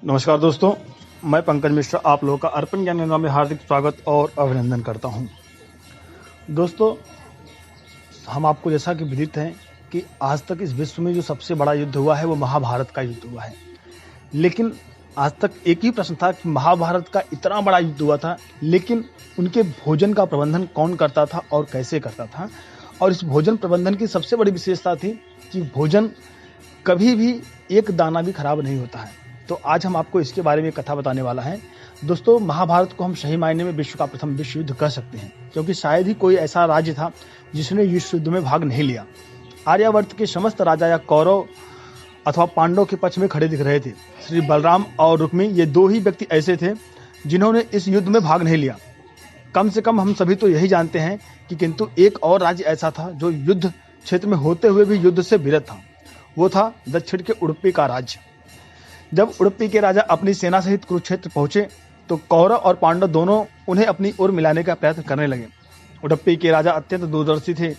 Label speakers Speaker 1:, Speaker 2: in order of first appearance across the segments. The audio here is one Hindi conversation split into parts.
Speaker 1: नमस्कार दोस्तों, मैं पंकज मिश्रा आप लोगों का अर्पण ज्ञान गंगा में हार्दिक स्वागत और अभिनंदन करता हूं। दोस्तों, हम आपको जैसा कि विदित हैं कि आज तक इस विश्व में जो सबसे बड़ा युद्ध हुआ है वो महाभारत का युद्ध हुआ है। लेकिन आज तक एक ही प्रश्न था कि महाभारत का इतना बड़ा युद्ध हुआ था, लेकिन उनके भोजन का प्रबंधन कौन करता था और कैसे करता था। और इस भोजन प्रबंधन की सबसे बड़ी विशेषता थी कि भोजन कभी भी एक दाना भी खराब नहीं होता है। तो आज हम आपको इसके बारे में कथा बताने वाला है। दोस्तों, महाभारत को हम सही मायने में विश्व का प्रथम विश्व युद्ध कह सकते हैं, क्योंकि शायद ही कोई ऐसा राज्य था जिसने विश्व युद्ध में भाग नहीं लिया। आर्यावर्त के समस्त राजा या कौरव अथवा पांडव के पक्ष में खड़े दिख रहे थे। श्री बलराम और रुक्मी ये दो ही व्यक्ति ऐसे थे जिन्होंने इस युद्ध में भाग नहीं लिया। कम से कम हम सभी तो यही जानते हैं कि किंतु एक और राज्य ऐसा था जो युद्ध क्षेत्र में होते हुए भी युद्ध से विरत था। वो था दक्षिण के उडुपी का राज्य। जब उडुपी के राजा अपनी सेना सहित कुरुक्षेत्र पहुंचे तो कौरव और पांडव दोनों उन्हें अपनी ओर मिलाने का प्रयत्न करने लगे। उडुपी के राजा अत्यंत दूरदर्शी थे।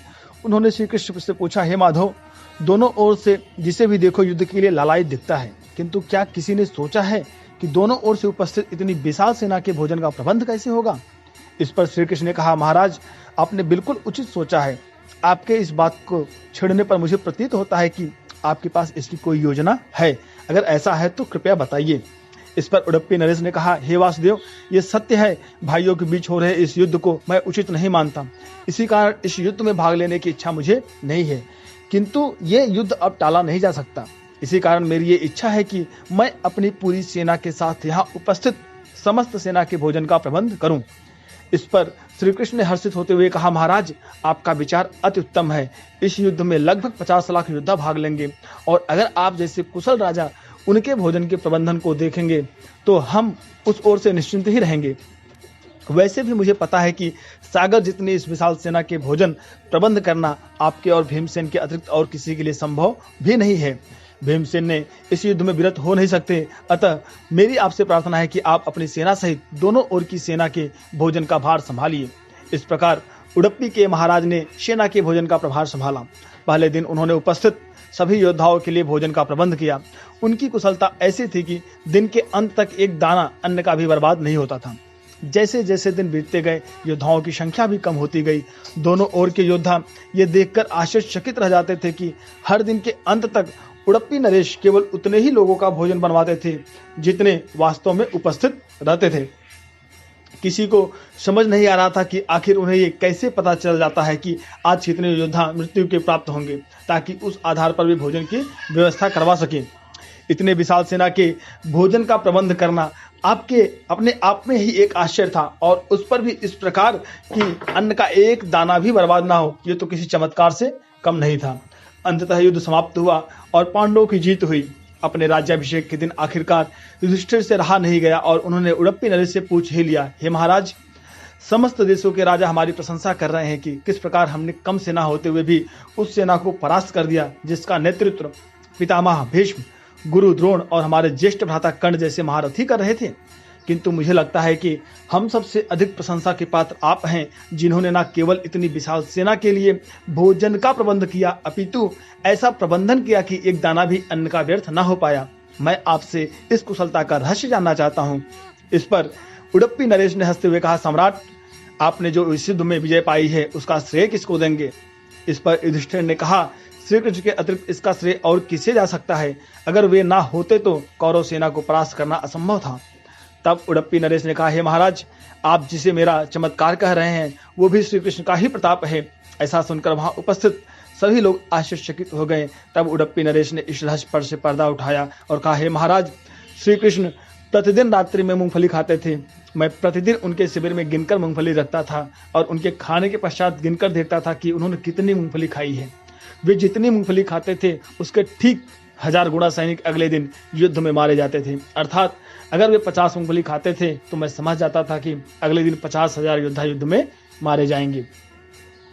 Speaker 1: उन्होंने श्री कृष्ण से पूछा, हे माधव, दोनों ओर से जिसे भी देखो युद्ध के लिए लालायित दिखता है, किंतु क्या किसी ने सोचा है कि दोनों ओर से उपस्थित इतनी विशाल सेना के भोजन का प्रबंध कैसे होगा। इस पर श्री कृष्ण ने कहा, महाराज, आपने बिल्कुल उचित सोचा है। आपके इस बात को छेड़ने पर मुझे प्रतीत होता है कि आपके पास इसकी कोई योजना है। अगर ऐसा है तो कृपया बताइए। इस पर उडुपी नरेश ने कहा, हे वासुदेव, ये सत्य है, भाइयों के बीच हो रहे इस युद्ध को मैं उचित नहीं मानता। इसी कारण इस युद्ध में भाग लेने की इच्छा मुझे नहीं है, किंतु ये युद्ध अब टाला नहीं जा सकता। इसी कारण मेरी ये इच्छा है कि मैं अपनी पूरी सेना के साथ यहाँ उपस्थित समस्त सेना के भोजन का प्रबंध करूं। इस पर श्री कृष्ण ने हर्षित होते हुए कहा, महाराज, आपका विचार अति उत्तम है। इस युद्ध में लगभग 50 लाख योद्धा भाग लेंगे और अगर आप जैसे कुशल राजा उनके भोजन के प्रबंधन को देखेंगे तो हम उस ओर से निश्चिंत ही रहेंगे। वैसे भी मुझे पता है कि सागर जितनी इस विशाल सेना के भोजन प्रबंध करना आपके और भीमसेन के अतिरिक्त और किसी के लिए संभव भी नहीं है। भीमसेन ने इस युद्ध में विरत हो नहीं सकते, अतः मेरी आपसे प्रार्थना है कि आप अपनी सेना सहित दोनों ओर की सेना के भोजन का भार संभालिए। इस प्रकार उडुपी के महाराज ने सेना के भोजन का प्रभार संभाला। पहले दिन उन्होंने उपस्थित सभी योद्धाओं के लिए भोजन का प्रबंध किया। उनकी कुशलता ऐसी थी कि दिन के अंत तक एक दाना अन्न का भी बर्बाद नहीं होता था। जैसे जैसे दिन बीतते गए योद्धाओं की संख्या भी कम होती गई। दोनों ओर के योद्धा ये देखकर आश्चर्यचकित रह जाते थे कि हर दिन के अंत तक उडुपी नरेश केवल उतने ही लोगों का भोजन बनवाते थे जितने वास्तव में उपस्थित रहते थे। किसी को समझ नहीं आ रहा था कि आखिर उन्हें ये कैसे पता चल जाता है कि आज कितने योद्धा मृत्यु के प्राप्त होंगे, ताकि उस आधार पर भी भोजन की व्यवस्था करवा सके। इतने विशाल सेना के भोजन का प्रबंध करना आपके अपने आप में ही एक आश्चर्य था, और उस पर भी इस प्रकार कि अन्न का एक दाना भी बर्बाद ना हो, ये तो किसी चमत्कार से कम नहीं था। अंततः युद्ध समाप्त हुआ और पांडवों की जीत हुई। अपने राज्याभिषेक के दिन आखिरकार युधिष्ठिर से रहा नहीं गया और उन्होंने उडुपी नरेश से पूछ ही लिया, हे महाराज, समस्त देशों के राजा हमारी प्रशंसा कर रहे हैं कि किस प्रकार हमने कम सेना होते हुए भी उस सेना को परास्त कर दिया जिसका नेतृत्व पितामह भीष्म, गुरु द्रोण और हमारे ज्येष्ठ भ्राता कर्ण जैसे महारथी कर रहे थे। किंतु मुझे लगता है कि हम सबसे अधिक प्रशंसा के पात्र आप हैं, जिन्होंने न केवल इतनी विशाल सेना के लिए भोजन का प्रबंध किया, अपितु ऐसा प्रबंधन किया कि एक दाना भी अन्न का व्यर्थ न हो पाया। मैं आपसे इस कुशलता का रहस्य जानना चाहता हूँ। इस पर उडुपी नरेश ने हंसते हुए कहा, सम्राट, आपने जो इस युद्ध में विजय पाई है उसका श्रेय किसको देंगे। इस पर युधिष्ठिर ने कहा, श्री कृष्ण के अतिरिक्त इसका श्रेय और किसे जा सकता है। अगर वे ना होते तो कौरव सेना को परास्त करना असंभव था। तब उडुपी नरेश ने कहा, हे महाराज, आप जिसे मेरा चमत्कार कह रहे हैं वो भी श्री कृष्ण का ही प्रताप है। ऐसा सुनकर वहां उपस्थित सभी लोग आश्चर्यचकित हो गए। तब उडुपी नरेश ने इस रहस्य पर से पर्दा उठाया और कहा, हे महाराज, श्री कृष्ण प्रतिदिन रात्रि में मूंगफली खाते थे। मैं प्रतिदिन उनके शिविर में गिनकर मूंगफली रखता था और उनके खाने के पश्चात गिनकर देखता था कि उन्होंने कितनी मूंगफली खाई है। वे जितनी मूंगफली खाते थे उसके ठीक 1000 गुणा सैनिक अगले दिन युद्ध में मारे जाते थे। अर्थात अगर वे 50 मूंगफली खाते थे तो मैं समझ जाता था कि अगले दिन 50,000 योद्धा युद्ध में मारे जाएंगे।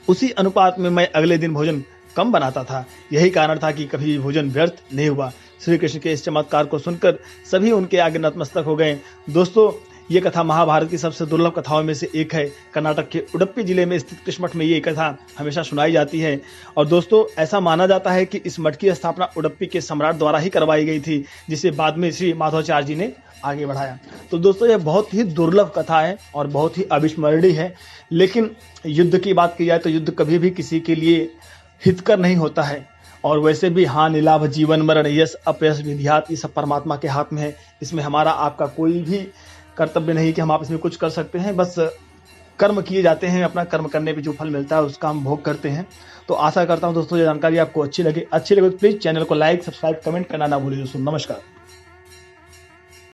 Speaker 1: उसी अनुपात में मैं अगले दिन भोजन कम बनाता था। यही कारण था कि कभी भोजन व्यर्थ नहीं हुआ। श्री कृष्ण के इस चमत्कार को सुनकर सभी उनके आगे नतमस्तक हो गए। दोस्तों, ये कथा महाभारत की सबसे दुर्लभ कथाओं में से एक है। कर्नाटक के उडुपी जिले में स्थित कृष्ण मठ में ये कथा हमेशा सुनाई जाती है। और दोस्तों, ऐसा माना जाता है कि इस मठ की स्थापना उडुपी के सम्राट द्वारा ही करवाई गई थी, जिसे बाद में श्री माधवाचार्य जी ने आगे बढ़ाया। तो दोस्तों, यह बहुत ही दुर्लभ कथा है और बहुत ही अविस्मरणीय है। लेकिन युद्ध की बात की जाए तो युद्ध कभी भी किसी के लिए हितकर नहीं होता है। और वैसे भी हानि लाभ, जीवन मरण, यश अपयश, विधियात, ये सब परमात्मा के हाथ में है। इसमें हमारा आपका कोई भी कर्तव्य नहीं कि हम आप इसमें कुछ कर सकते हैं। बस कर्म किए जाते हैं, अपना कर्म करने पे जो फल मिलता है उसका हम भोग करते हैं। तो आशा करता हूं दोस्तों ये जानकारी आपको अच्छी लगे तो प्लीज़ चैनल को लाइक, सब्सक्राइब, कमेंट करना ना भूलिए दोस्तों। नमस्कार।